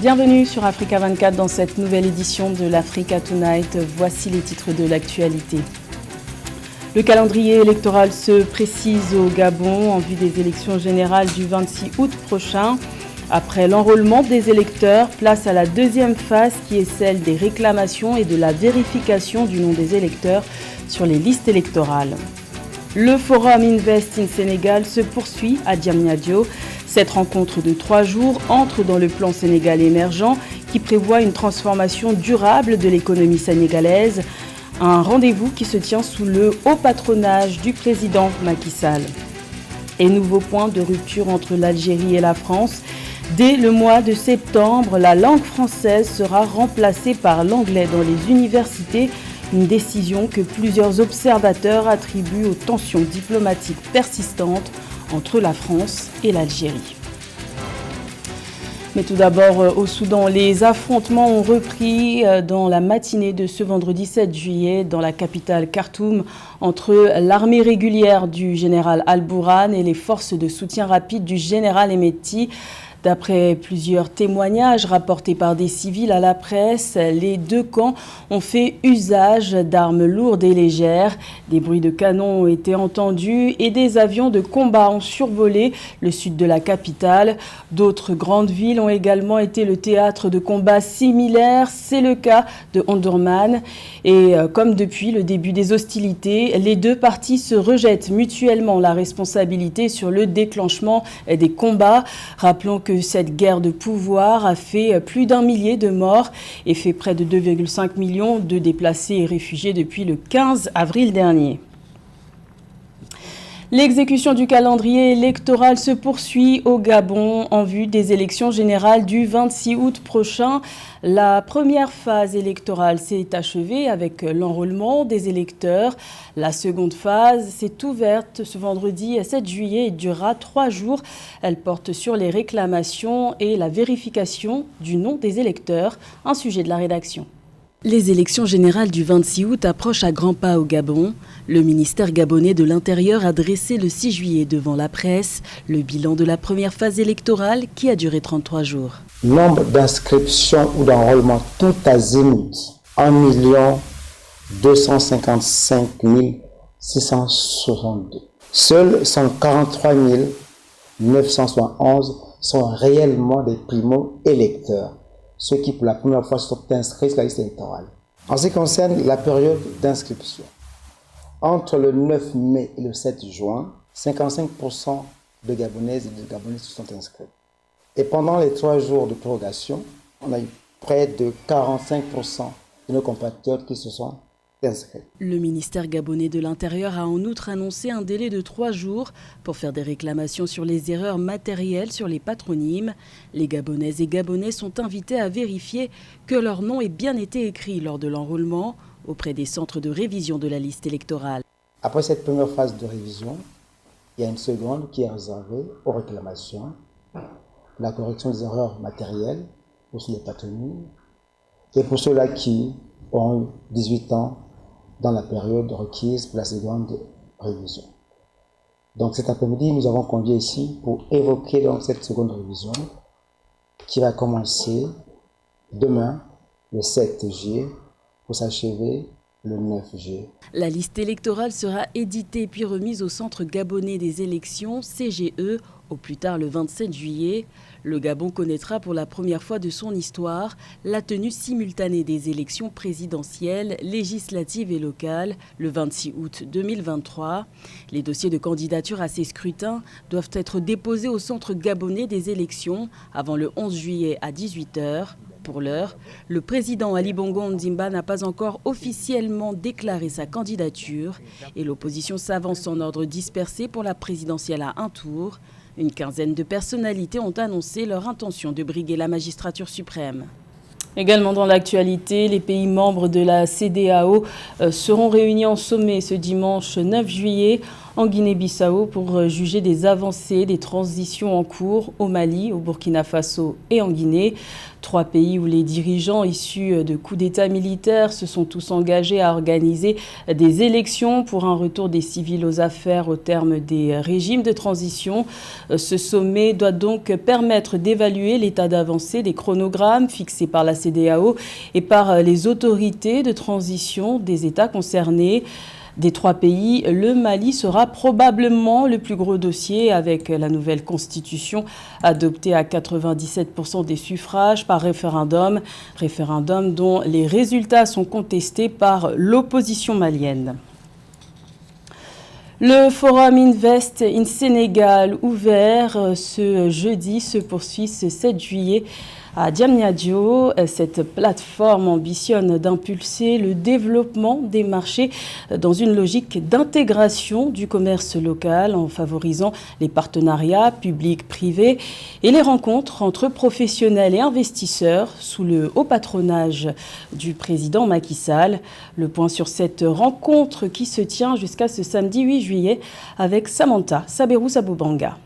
Bienvenue sur Africa 24 dans cette nouvelle édition de l'Africa Tonight. Voici les titres de l'actualité. Le calendrier électoral se précise au Gabon en vue des élections générales du 26 août prochain. Après l'enrôlement des électeurs, place à la deuxième phase qui est celle des réclamations et de la vérification du nom des électeurs sur les listes électorales. Le forum Invest in Sénégal se poursuit à Diamniadio. Cette rencontre de 3 jours entre dans le plan Sénégal émergent qui prévoit une transformation durable de l'économie sénégalaise. Un rendez-vous qui se tient sous le haut patronage du président Macky Sall. Et nouveau point de rupture entre l'Algérie et la France. Dès le mois de septembre, la langue française sera remplacée par l'anglais dans les universités. Une décision que plusieurs observateurs attribuent aux tensions diplomatiques persistantes entre la France et l'Algérie. Mais tout d'abord, au Soudan, les affrontements ont repris dans la matinée de ce vendredi 7 juillet dans la capitale Khartoum entre l'armée régulière du général Al-Bourhan et les forces de soutien rapide du général Hemeti. D'après plusieurs témoignages rapportés par des civils à la presse, les deux camps ont fait usage d'armes lourdes et légères. Des bruits de canon ont été entendus et des avions de combat ont survolé le sud de la capitale. D'autres grandes villes ont également été le théâtre de combats similaires. C'est le cas de Omdurman. Et comme depuis le début des hostilités, les deux parties se rejettent mutuellement la responsabilité sur le déclenchement des combats. Rappelons que cette guerre de pouvoir a fait plus d'1 millier de morts et fait près de 2,5 millions de déplacés et réfugiés depuis le 15 avril dernier. L'exécution du calendrier électoral se poursuit au Gabon en vue des élections générales du 26 août prochain. La première phase électorale s'est achevée avec l'enrôlement des électeurs. La seconde phase s'est ouverte ce vendredi 7 juillet et durera 3 jours. Elle porte sur les réclamations et la vérification du nom des électeurs. Un sujet de la rédaction. Les élections générales du 26 août approchent à grands pas au Gabon. Le ministère gabonais de l'Intérieur a dressé le 6 juillet devant la presse le bilan de la première phase électorale qui a duré 33 jours. Nombre d'inscriptions ou d'enrôlements tout azimut, 1 255 662. Seuls 143 971 sont réellement des primo-électeurs, ceux qui pour la première fois sont inscrits sur la liste électorale. En ce qui concerne la période d'inscription, entre le 9 mai et le 7 juin, 55% de Gabonaises et de Gabonais se sont inscrits. Et pendant les 3 jours de prorogation, on a eu près de 45% de nos compatriotes qui se sont inscrits. Le ministère gabonais de l'Intérieur a en outre annoncé un délai de 3 jours pour faire des réclamations sur les erreurs matérielles sur les patronymes. Les Gabonaises et Gabonais sont invités à vérifier que leur nom ait bien été écrit lors de l'enrôlement auprès des centres de révision de la liste électorale. Après cette première phase de révision, il y a une seconde qui est réservée aux réclamations, la correction des erreurs matérielles pour les patronymes et pour ceux-là qui ont 18 ans dans la période requise pour la seconde révision. Donc cet après-midi, nous avons convié ici pour évoquer donc cette seconde révision qui va commencer demain, le 7 juillet, pour s'achever le 9 juillet. La liste électorale sera éditée puis remise au Centre gabonais des élections, CGE, au plus tard le 27 juillet. Le Gabon connaîtra pour la première fois de son histoire la tenue simultanée des élections présidentielles, législatives et locales le 26 août 2023. Les dossiers de candidature à ces scrutins doivent être déposés au Centre gabonais des élections avant le 11 juillet à 18 h. Pour l'heure, le président Ali Bongo Ondimba n'a pas encore officiellement déclaré sa candidature et l'opposition s'avance en ordre dispersé pour la présidentielle à un tour. Une quinzaine de personnalités ont annoncé leur intention de briguer la magistrature suprême. Également dans l'actualité, les pays membres de la CEDEAO seront réunis en sommet ce dimanche 9 juillet en Guinée-Bissau pour juger des avancées des transitions en cours au Mali, au Burkina Faso et en Guinée. 3 pays où les dirigeants issus de coups d'État militaires se sont tous engagés à organiser des élections pour un retour des civils aux affaires au terme des régimes de transition. Ce sommet doit donc permettre d'évaluer l'état d'avancée des chronogrammes fixés par la CEDEAO et par les autorités de transition des États concernés. Des 3 pays, le Mali sera probablement le plus gros dossier avec la nouvelle constitution adoptée à 97% des suffrages par référendum dont les résultats sont contestés par l'opposition malienne. Le Forum Invest in Sénégal ouvert ce jeudi se poursuit ce 7 juillet. À Diamniadio, cette plateforme ambitionne d'impulser le développement des marchés dans une logique d'intégration du commerce local en favorisant les partenariats publics-privés et les rencontres entre professionnels et investisseurs sous le haut patronage du président Macky Sall. Le point sur cette rencontre qui se tient jusqu'à ce samedi 8 juillet avec Samantha Saberou-Saboubanga.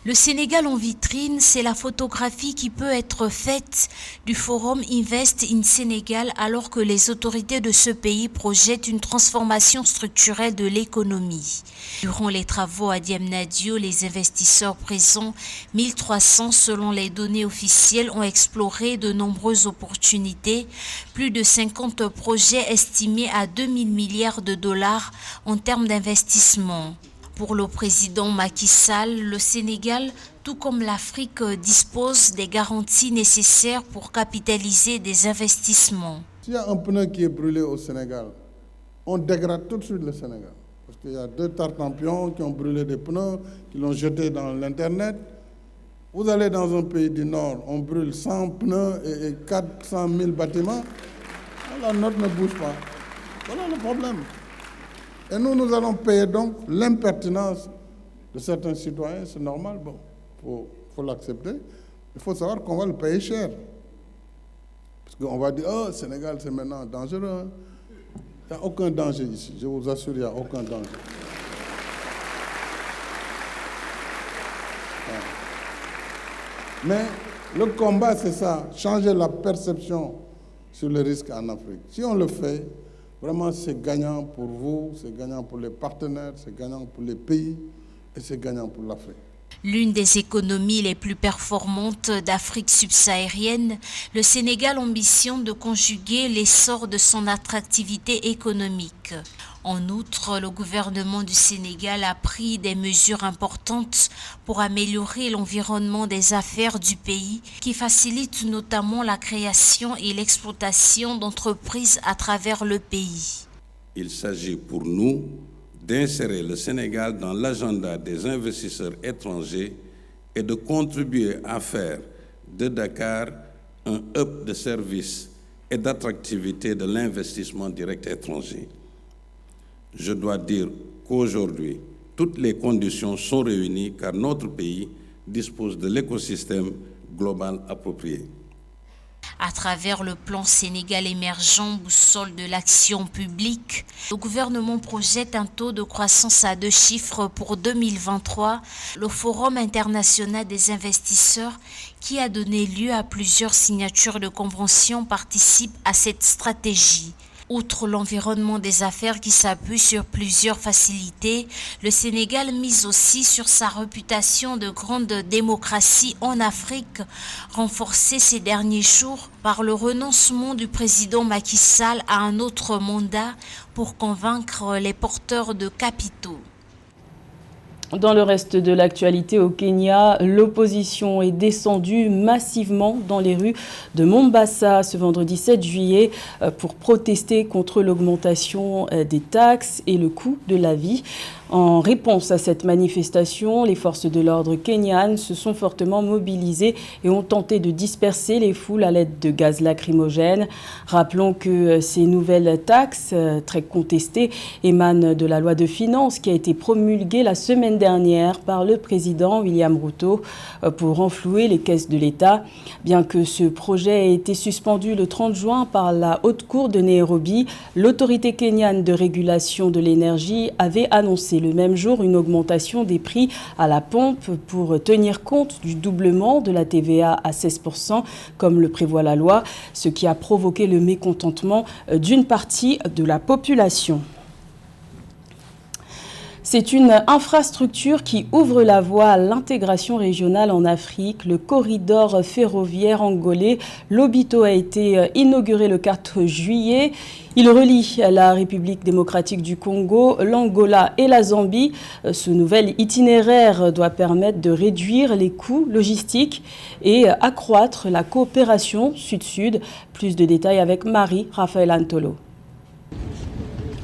Le Sénégal en vitrine, c'est la photographie qui peut être faite du Forum Invest in Sénégal alors que les autorités de ce pays projettent une transformation structurelle de l'économie. Durant les travaux à Diamniadio, les investisseurs présents, 1300 selon les données officielles, ont exploré de nombreuses opportunités, plus de 50 projets estimés à 2000 milliards de dollars en termes d'investissement. Pour le président Macky Sall, le Sénégal, tout comme l'Afrique, dispose des garanties nécessaires pour capitaliser des investissements. S'il y a un pneu qui est brûlé au Sénégal, on dégrade tout de suite le Sénégal. Parce qu'il y a 2 tartampions qui ont brûlé des pneus, qui l'ont jeté dans l'Internet. Vous allez dans un pays du Nord, on brûle 100 pneus et 400 000 bâtiments. La note ne bouge pas. Voilà le problème. Et nous allons payer donc l'impertinence de certains citoyens, c'est normal, bon, faut l'accepter. Il faut savoir qu'on va le payer cher. Parce qu'on va dire, oh, Sénégal, c'est maintenant dangereux. Il n'y a aucun danger ici, je vous assure, il n'y a aucun danger. Mais le combat, c'est ça, changer la perception sur le risque en Afrique. Si on le fait, vraiment, c'est gagnant pour vous, c'est gagnant pour les partenaires, c'est gagnant pour les pays et c'est gagnant pour l'Afrique. L'une des économies les plus performantes d'Afrique subsaharienne, le Sénégal ambitionne de conjuguer l'essor de son attractivité économique. En outre, le gouvernement du Sénégal a pris des mesures importantes pour améliorer l'environnement des affaires du pays, qui facilite notamment la création et l'exploitation d'entreprises à travers le pays. Il s'agit pour nous d'insérer le Sénégal dans l'agenda des investisseurs étrangers et de contribuer à faire de Dakar un hub de services et d'attractivité de l'investissement direct étranger. Je dois dire qu'aujourd'hui, toutes les conditions sont réunies car notre pays dispose de l'écosystème global approprié. À travers le plan Sénégal émergent, boussole de l'action publique, le gouvernement projette un taux de croissance à 2 chiffres pour 2023. Le Forum international des investisseurs, qui a donné lieu à plusieurs signatures de conventions, participe à cette stratégie. Outre l'environnement des affaires qui s'appuie sur plusieurs facilités, le Sénégal mise aussi sur sa réputation de grande démocratie en Afrique, renforcée ces derniers jours par le renoncement du président Macky Sall à un autre mandat pour convaincre les porteurs de capitaux. Dans le reste de l'actualité au Kenya, l'opposition est descendue massivement dans les rues de Mombasa ce vendredi 7 juillet pour protester contre l'augmentation des taxes et le coût de la vie. En réponse à cette manifestation, les forces de l'ordre kenyanes se sont fortement mobilisées et ont tenté de disperser les foules à l'aide de gaz lacrymogène. Rappelons que ces nouvelles taxes, très contestées, émanent de la loi de finances qui a été promulguée la semaine dernière par le président William Ruto pour renflouer les caisses de l'État. Bien que ce projet ait été suspendu le 30 juin par la Haute Cour de Nairobi, l'autorité kenyane de régulation de l'énergie avait annoncé le même jour une augmentation des prix à la pompe pour tenir compte du doublement de la TVA à 16%, comme le prévoit la loi, ce qui a provoqué le mécontentement d'une partie de la population. C'est une infrastructure qui ouvre la voie à l'intégration régionale en Afrique. Le corridor ferroviaire angolais Lobito a été inauguré le 4 juillet. Il relie la République démocratique du Congo, l'Angola et la Zambie. Ce nouvel itinéraire doit permettre de réduire les coûts logistiques et accroître la coopération sud-sud. Plus de détails avec Marie-Raphaël Antolo.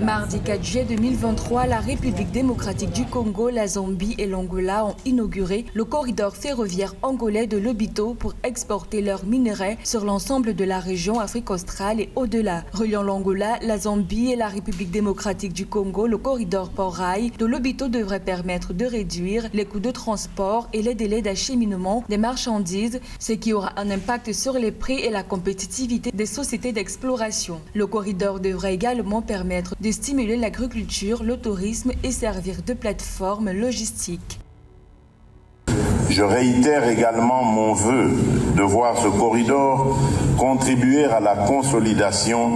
Mardi 4 juillet 2023, la République démocratique du Congo, la Zambie et l'Angola ont inauguré le corridor ferroviaire angolais de Lobito pour exporter leurs minerais sur l'ensemble de la région Afrique australe et au-delà. Reliant l'Angola, la Zambie et la République démocratique du Congo, le corridor port-rail de Lobito devrait permettre de réduire les coûts de transport et les délais d'acheminement des marchandises, ce qui aura un impact sur les prix et la compétitivité des sociétés d'exploration. Le corridor devrait également permettre de stimuler l'agriculture, le tourisme et servir de plateforme logistique. Je réitère également mon vœu de voir ce corridor contribuer à la consolidation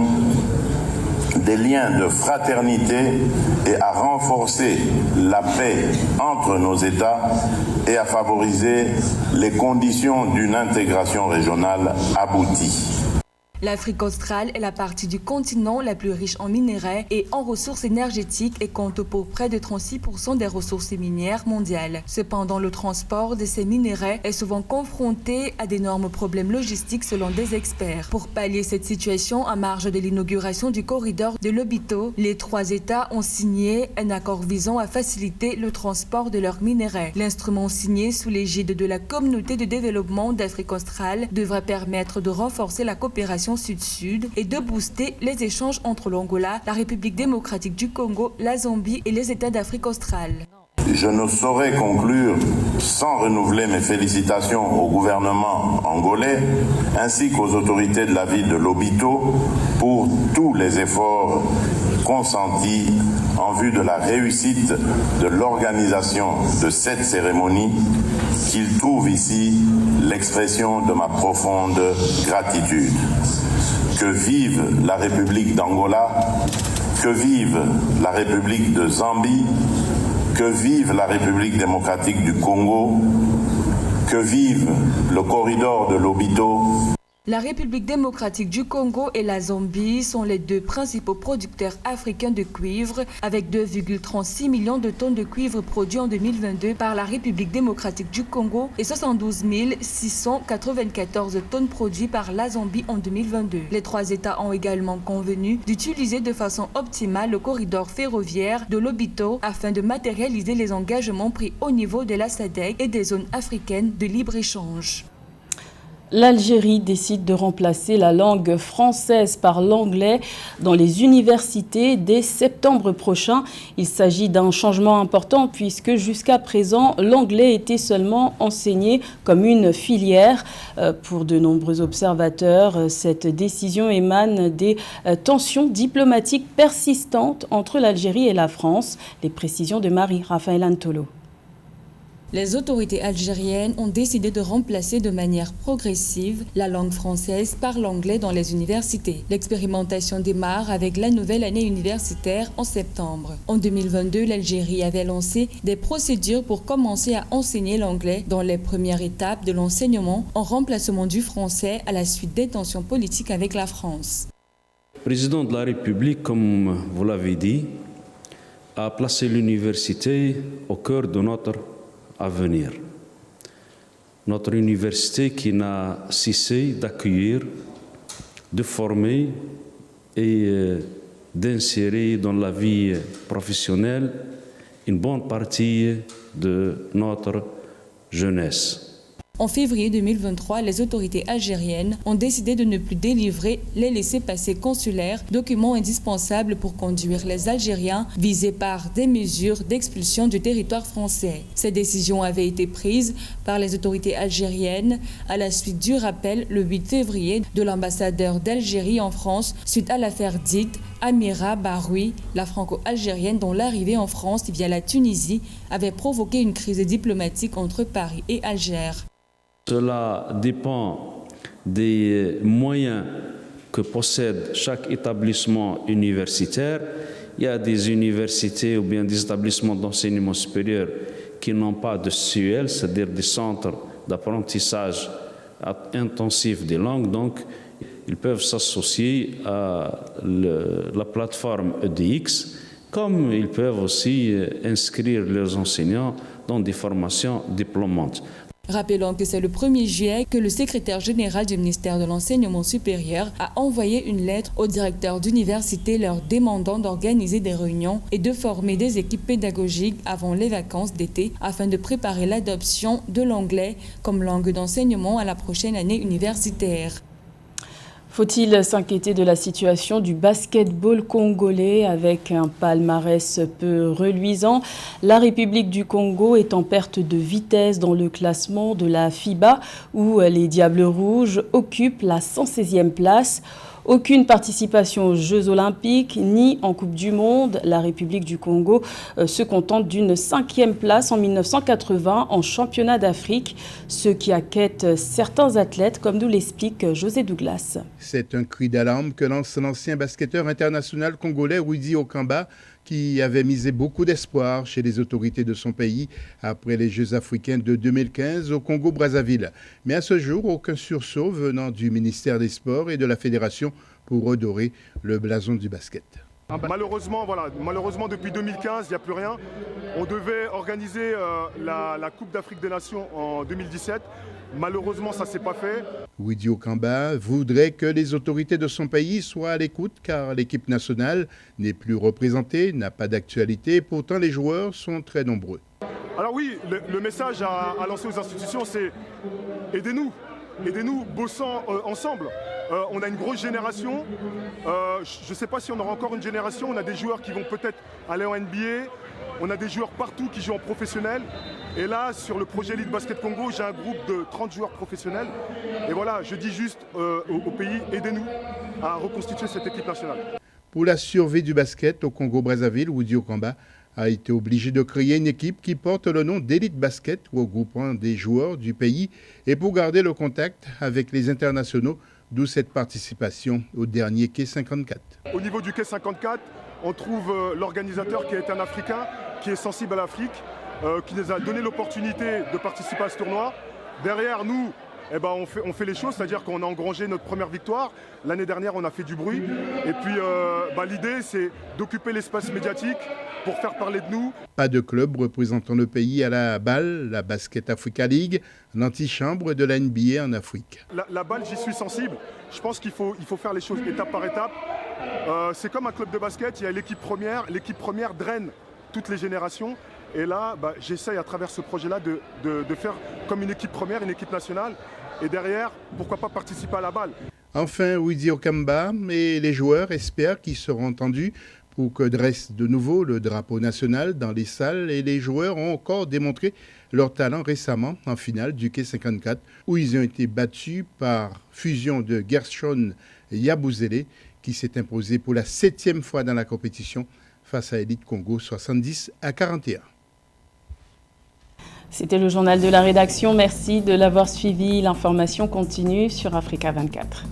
des liens de fraternité et à renforcer la paix entre nos États et à favoriser les conditions d'une intégration régionale aboutie. L'Afrique australe est la partie du continent la plus riche en minerais et en ressources énergétiques et compte pour près de 36% des ressources minières mondiales. Cependant, le transport de ces minerais est souvent confronté à d'énormes problèmes logistiques selon des experts. Pour pallier cette situation, à marge de l'inauguration du corridor de Lobito, les 3 États ont signé un accord visant à faciliter le transport de leurs minerais. L'instrument signé sous l'égide de la Communauté de développement d'Afrique australe devrait permettre de renforcer la coopération sud-sud et de booster les échanges entre l'Angola, la République démocratique du Congo, la Zambie et les États d'Afrique australe. Je ne saurais conclure sans renouveler mes félicitations au gouvernement angolais ainsi qu'aux autorités de la ville de Lobito pour tous les efforts consentis en vue de la réussite de l'organisation de cette cérémonie qu'ils trouvent ici l'expression de ma profonde gratitude. Que vive la République d'Angola, que vive la République de Zambie, que vive la République démocratique du Congo, que vive le corridor de Lobito. La République démocratique du Congo et la Zambie sont les 2 principaux producteurs africains de cuivre, avec 2,36 millions de tonnes de cuivre produits en 2022 par la République démocratique du Congo et 72 694 tonnes produites par la Zambie en 2022. Les 3 États ont également convenu d'utiliser de façon optimale le corridor ferroviaire de Lobito afin de matérialiser les engagements pris au niveau de la SADC et des zones africaines de libre-échange. L'Algérie décide de remplacer la langue française par l'anglais dans les universités dès septembre prochain. Il s'agit d'un changement important puisque jusqu'à présent, l'anglais était seulement enseigné comme une filière. Pour de nombreux observateurs, cette décision émane des tensions diplomatiques persistantes entre l'Algérie et la France. Les précisions de Marie-Raphaël Antolo. Les autorités algériennes ont décidé de remplacer de manière progressive la langue française par l'anglais dans les universités. L'expérimentation démarre avec la nouvelle année universitaire en septembre. En 2022, l'Algérie avait lancé des procédures pour commencer à enseigner l'anglais dans les premières étapes de l'enseignement en remplacement du français à la suite des tensions politiques avec la France. Le président de la République, comme vous l'avez dit, a placé l'université au cœur de notre avenir. Notre université qui n'a cessé d'accueillir, de former et d'insérer dans la vie professionnelle une bonne partie de notre jeunesse. En février 2023, les autorités algériennes ont décidé de ne plus délivrer les laissez-passer consulaires, documents indispensables pour conduire les Algériens visés par des mesures d'expulsion du territoire français. Cette décision avait été prise par les autorités algériennes à la suite du rappel le 8 février de l'ambassadeur d'Algérie en France suite à l'affaire dite Amira Baroui, la franco-algérienne dont l'arrivée en France via la Tunisie avait provoqué une crise diplomatique entre Paris et Alger. Cela dépend des moyens que possède chaque établissement universitaire. Il y a des universités ou bien des établissements d'enseignement supérieur qui n'ont pas de CEL, c'est-à-dire des centres d'apprentissage intensif des langues. Donc, ils peuvent s'associer à la plateforme EDX, comme ils peuvent aussi inscrire leurs enseignants dans des formations diplômantes. Rappelons que c'est le 1er juillet que le secrétaire général du ministère de l'Enseignement supérieur a envoyé une lettre aux directeurs d'université leur demandant d'organiser des réunions et de former des équipes pédagogiques avant les vacances d'été afin de préparer l'adoption de l'anglais comme langue d'enseignement à la prochaine année universitaire. Faut-il s'inquiéter de la situation du basketball congolais avec un palmarès peu reluisant? La République du Congo est en perte de vitesse dans le classement de la FIBA où les Diables Rouges occupent la 116e place. Aucune participation aux Jeux Olympiques ni en Coupe du Monde. La République du Congo se contente d'une 5e place en 1980 en championnat d'Afrique, ce qui inquiète certains athlètes, comme nous l'explique José Douglas. C'est un cri d'alarme que lance l'ancien basketteur international congolais Rudy Okamba, qui avait misé beaucoup d'espoir chez les autorités de son pays après les Jeux africains de 2015 au Congo-Brazzaville. Mais à ce jour, aucun sursaut venant du ministère des Sports et de la Fédération pour redorer le blason du basket. Malheureusement, depuis 2015, il n'y a plus rien. On devait organiser la Coupe d'Afrique des Nations en 2017. Malheureusement, ça ne s'est pas fait. Rudy Okamba voudrait que les autorités de son pays soient à l'écoute car l'équipe nationale n'est plus représentée, n'a pas d'actualité. Pourtant, les joueurs sont très nombreux. Alors oui, le message à lancer aux institutions, c'est aidez-nous. Aidez-nous, bossant ensemble. On a une grosse génération. Je ne sais pas si on aura encore une génération. On a des joueurs qui vont peut-être aller en NBA. On a des joueurs partout qui jouent en professionnel. Et là, sur le projet Elite Basket Congo, j'ai un groupe de 30 joueurs professionnels. Et voilà, je dis juste au pays, aidez-nous à reconstituer cette équipe nationale. Pour la survie du basket au Congo-Brazzaville, Rudy Okamba a été obligé de créer une équipe qui porte le nom d'Elite Basket, regroupant des joueurs du pays, et pour garder le contact avec les internationaux, d'où cette participation au dernier Quai 54. Au niveau du Quai 54, on trouve l'organisateur qui est un Africain, qui est sensible à l'Afrique, qui nous a donné l'opportunité de participer à ce tournoi. Derrière nous, on fait les choses, c'est-à-dire qu'on a engrangé notre première victoire. L'année dernière, on a fait du bruit. Et puis, l'idée, c'est d'occuper l'espace médiatique pour faire parler de nous. Pas de club représentant le pays à la BAL, la Basket Africa League, l'antichambre de la NBA en Afrique. La BAL, j'y suis sensible. Je pense qu'il faut faire les choses étape par étape. C'est comme un club de basket, il y a l'équipe première. L'équipe première draine toutes les générations. Et là, j'essaye à travers ce projet-là de faire comme une équipe première, une équipe nationale. Et derrière, pourquoi pas participer à la BAL. Enfin, Rudy Okamba et les joueurs espèrent qu'ils seront entendus pour que dresse de nouveau le drapeau national dans les salles. Et les joueurs ont encore démontré leur talent récemment en finale du Quai 54, où ils ont été battus par fusion de Gershon Yabusele, qui s'est imposé pour la 7e fois dans la compétition face à Elite Congo 70-41. C'était le journal de la rédaction. Merci de l'avoir suivi. L'information continue sur Africa 24.